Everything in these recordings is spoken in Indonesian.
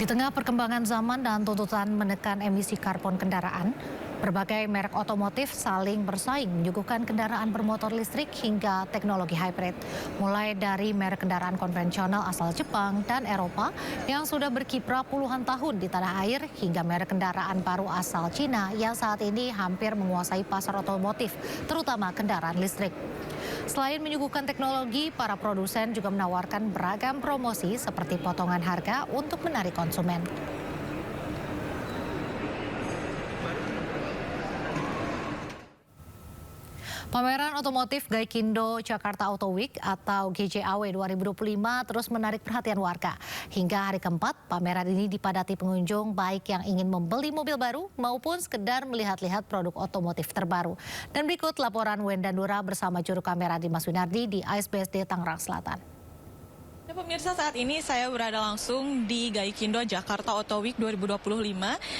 Di tengah perkembangan zaman dan tuntutan menekan emisi karbon kendaraan, berbagai merek otomotif saling bersaing menyuguhkan kendaraan bermotor listrik hingga teknologi hybrid. Mulai dari merek kendaraan konvensional asal Jepang dan Eropa yang sudah berkiprah puluhan tahun di tanah air hingga merek kendaraan baru asal Cina yang saat ini hampir menguasai pasar otomotif, terutama kendaraan listrik. Selain menyuguhkan teknologi, para produsen juga menawarkan beragam promosi seperti potongan harga untuk menarik konsumen. Pameran otomotif Gaikindo Jakarta Auto Week atau GJAW 2025 terus menarik perhatian warga. Hingga hari keempat, pameran ini dipadati pengunjung baik yang ingin membeli mobil baru maupun sekedar melihat-lihat produk otomotif terbaru. Dan berikut laporan Wenda Nura bersama juru kamera Dimas Winardi di ASBSD Tangerang Selatan. Pemirsa, saat ini saya berada langsung di Gaikindo Jakarta Auto Week 2025,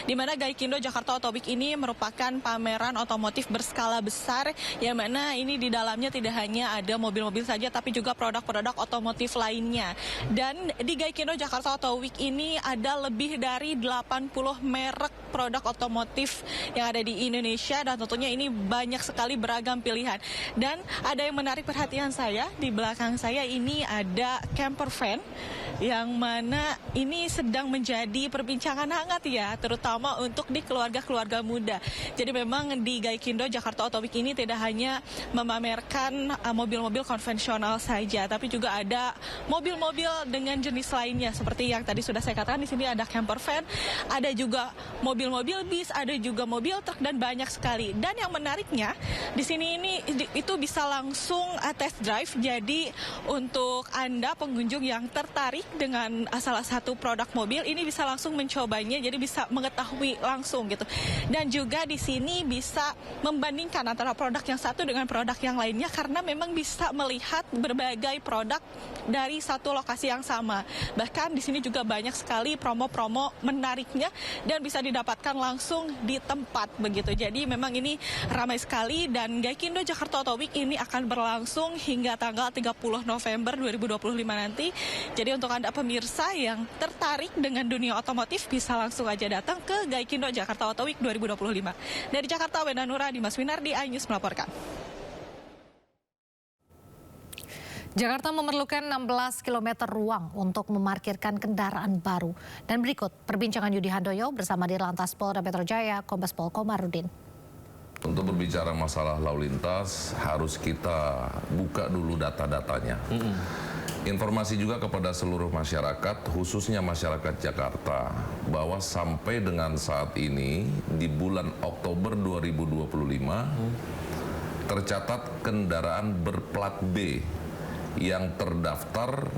di mana Gaikindo Jakarta Auto Week ini merupakan pameran otomotif berskala besar, yang mana ini di dalamnya tidak hanya ada mobil-mobil saja, tapi juga produk-produk otomotif lainnya. Dan di Gaikindo Jakarta Auto Week ini ada lebih dari 80 merek produk otomotif yang ada di Indonesia, dan tentunya ini banyak sekali beragam pilihan. Dan ada yang menarik perhatian saya, di belakang saya ini ada camper van yang mana ini sedang menjadi perbincangan hangat ya, terutama untuk di keluarga-keluarga muda. Jadi memang di Gaikindo Jakarta Auto Week ini tidak hanya memamerkan mobil-mobil konvensional saja, tapi juga ada mobil-mobil dengan jenis lainnya seperti yang tadi sudah saya katakan. Di sini ada camper van, ada juga mobil-mobil bis, ada juga mobil truk, dan banyak sekali. Dan yang menariknya di sini itu bisa langsung test drive. Jadi untuk Anda pengunjung yang tertarik dengan salah satu produk mobil ini bisa langsung mencobanya, jadi bisa mengetahui langsung gitu. Dan juga di sini bisa membandingkan antara produk yang satu dengan produk yang lainnya, karena memang bisa melihat berbagai produk dari satu lokasi yang sama. Bahkan di sini juga banyak sekali promo-promo menariknya dan bisa didapatkan langsung di tempat begitu. Jadi memang ini ramai sekali, dan Gaikindo Jakarta Auto Week ini akan berlangsung hingga tanggal 30 November 2025 nanti. Jadi untuk Anda pemirsa yang tertarik dengan dunia otomotif bisa langsung aja datang ke Gaikindo Jakarta Auto Week 2025. Dari Jakarta, Wenda Nura, Dimas Winardi, iNews melaporkan. Jakarta memerlukan 16 km ruang untuk memarkirkan kendaraan baru. Dan berikut perbincangan Yudi Handoyo bersama Dirlantas Polda Metro Jaya, Kombes Pol Komarudin. Untuk berbicara masalah lalu lintas, harus kita buka dulu data-datanya. Informasi juga kepada seluruh masyarakat, khususnya masyarakat Jakarta, bahwa sampai dengan saat ini, di bulan Oktober 2025, tercatat kendaraan berplat B yang terdaftar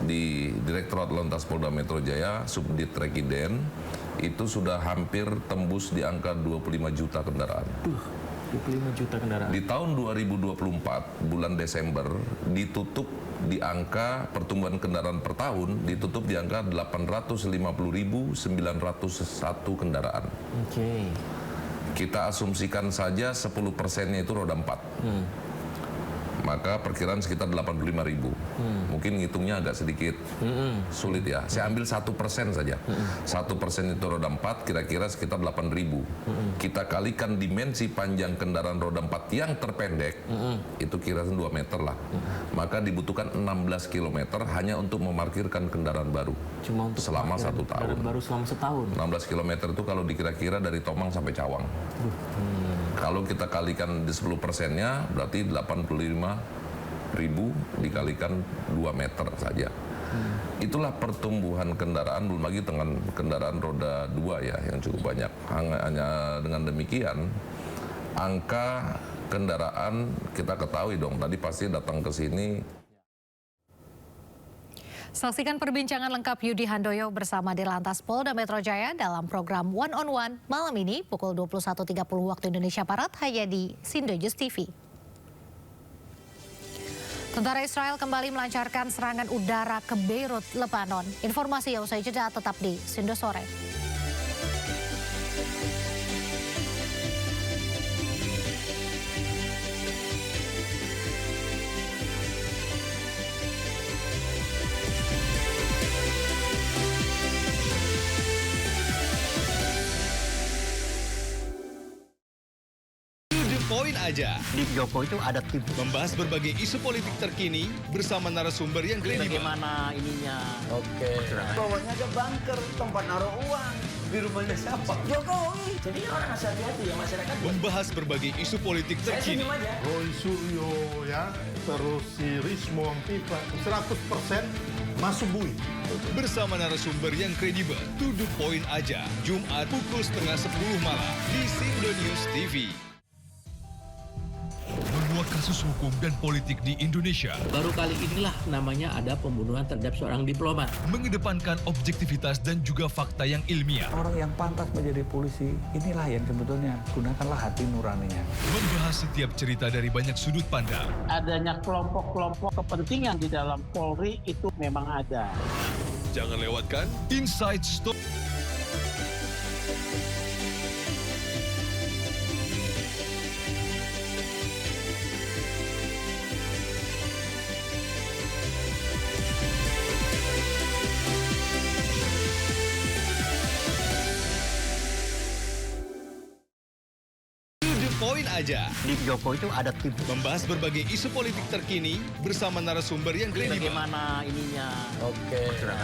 di Direktorat Lalu Lintas Polda Metro Jaya, Subdit Rekiden, itu sudah hampir tembus di angka 25 juta kendaraan. 25 juta kendaraan. Di tahun 2024, bulan Desember, ditutup di angka pertumbuhan kendaraan per tahun, ditutup di angka 850.901 kendaraan. Oke. Kita asumsikan saja 10%-nya itu roda 4. Maka perkiraan sekitar 85.000. Mungkin ngitungnya agak sedikit sulit ya. Saya ambil 1% saja. 1% itu roda 4, kira-kira sekitar 8.000. Kita kalikan dimensi panjang kendaraan roda 4 yang terpendek, itu kira-kira 2 meter lah. Maka dibutuhkan 16 km hanya untuk memarkirkan kendaraan baru. Cuma untuk selama 1 tahun. Baru selama setahun. 16 km itu kalau dikira-kira dari Tomang sampai Cawang. Kalau kita kalikan di 10%-nya, berarti 85.000 dikalikan 2 meter saja. Itulah pertumbuhan kendaraan, belum lagi dengan kendaraan roda 2 ya, yang cukup banyak. Hanya dengan demikian, angka kendaraan kita ketahui dong, tadi pasti datang ke sini. Saksikan perbincangan lengkap Yudi Handoyo bersama Dirlantas Polda Metro Jaya dalam program One on One malam ini pukul 21.30 waktu Indonesia Barat hanya di Sindojust TV. Tentara Israel kembali melancarkan serangan udara ke Beirut, Lebanon. Informasi yang usai jeda tetap di Sindo Sore. poin aja. Di Joko itu ada tim. Membahas berbagai isu politik terkini bersama narasumber yang kredibel. Bagaimana ininya? Bawahnya ada bunker, tempat naruh uang. Di rumahnya siapa? Jokowi. Jadi orang harus hati-hati ya masyarakat. Membahas berbagai isu politik Saya terkini. senyum aja. Roy Suryo ya, terus si Rismo Ampipa 100% masuk bui. Bersama narasumber yang kredibel. To the point aja. Jumat pukul 9:30 malam di Sindo News TV. Menguak kasus hukum dan politik di Indonesia. Baru kali inilah namanya ada pembunuhan terhadap seorang diplomat. Mengedepankan objektivitas dan juga fakta yang ilmiah. Orang yang pantas menjadi polisi, inilah yang sebetulnya gunakanlah hati nuraninya. Membahas setiap cerita dari banyak sudut pandang. Adanya kelompok-kelompok kepentingan di dalam Polri itu memang ada. Jangan lewatkan Inside Story. Poin aja. Di Joko itu ada tim. Membahas berbagai isu politik terkini bersama narasumber yang kredibel. Bagaimana ininya?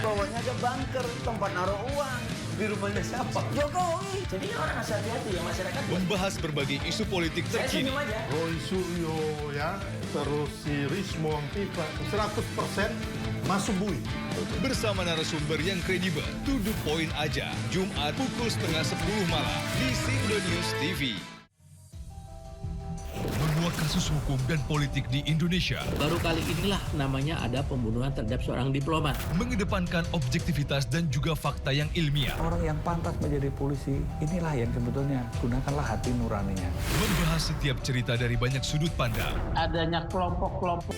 Bawahnya ada bunker, tempat naruh uang. Di rumahnya siapa? Jokowi. Jadi orang harus hati-hati ya masyarakat. Membahas berbagai isu politik Saya terkini. senyum aja. Roy Suryo ya, terus si Rismo Ampipa 100% masuk bui. Bersama narasumber yang kredibel. To the point aja. Jumat pukul 9:30 malam di Sindo News TV. Menguak kasus hukum dan politik di Indonesia. Baru kali inilah namanya ada pembunuhan terhadap seorang diplomat. Mengedepankan objektivitas dan juga fakta yang ilmiah. Orang yang pantas menjadi polisi, inilah yang sebetulnya gunakanlah hati nuraninya. Membahas setiap cerita dari banyak sudut pandang. Adanya kelompok-kelompok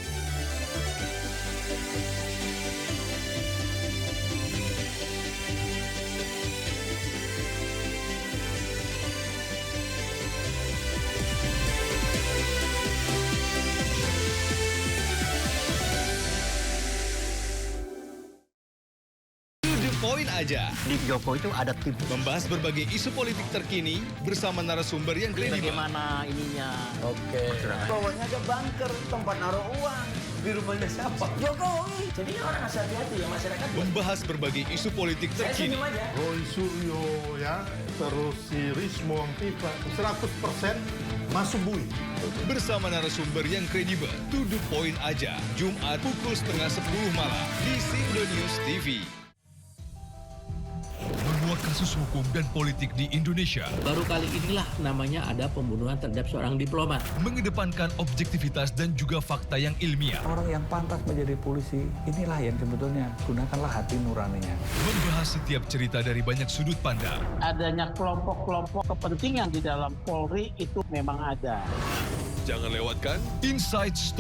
Poin aja. Di Joko itu ada tim. Membahas berbagai isu politik terkini bersama narasumber yang kredibel. Bagaimana ininya? Bawahnya ada bunker, tempat naruh uang. Di rumahnya siapa? Jokowi. Jadi orang harus hati-hati ya masyarakat. Membahas berbagai isu politik Saya terkini. senyum aja. Roy Suryo ya, terus si Rismo Ampipa 100% masuk bui. Bersama narasumber yang kredibel. To the point aja. Jumat pukul 9:30 malam di Sindo News TV. Menguak kasus hukum dan politik di Indonesia. Baru kali inilah namanya ada pembunuhan terhadap seorang diplomat. Mengedepankan objektivitas dan juga fakta yang ilmiah. Orang yang pantas menjadi polisi, inilah yang sebetulnya gunakanlah hati nuraninya. Membahas setiap cerita dari banyak sudut pandang. adanya kelompok-kelompok kepentingan di dalam Polri itu memang ada. Jangan lewatkan Inside Story.